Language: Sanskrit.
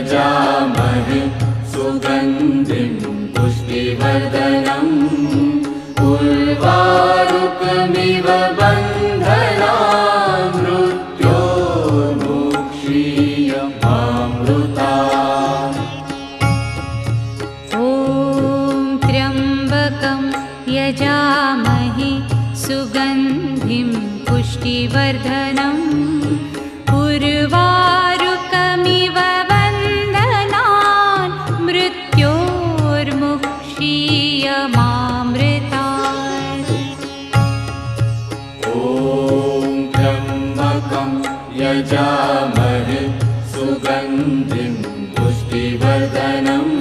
यजामहे सुगन्धिं पुष्टिवर्धनम् उर्वारुकमिव बन्धनान् मृत्योर्मुक्षीयमामृतात्। ॐ त्र्यम्बकं यजामहे सुगन्धिं पुष्टिवर्धनम् उर्वारुकमिव बन्धनान् मृत्योर्मुक्षीयमामृतात्। ॐ त्र्यम्बकं यजामहे सुगन्धिं पुष्टिवर्धनम्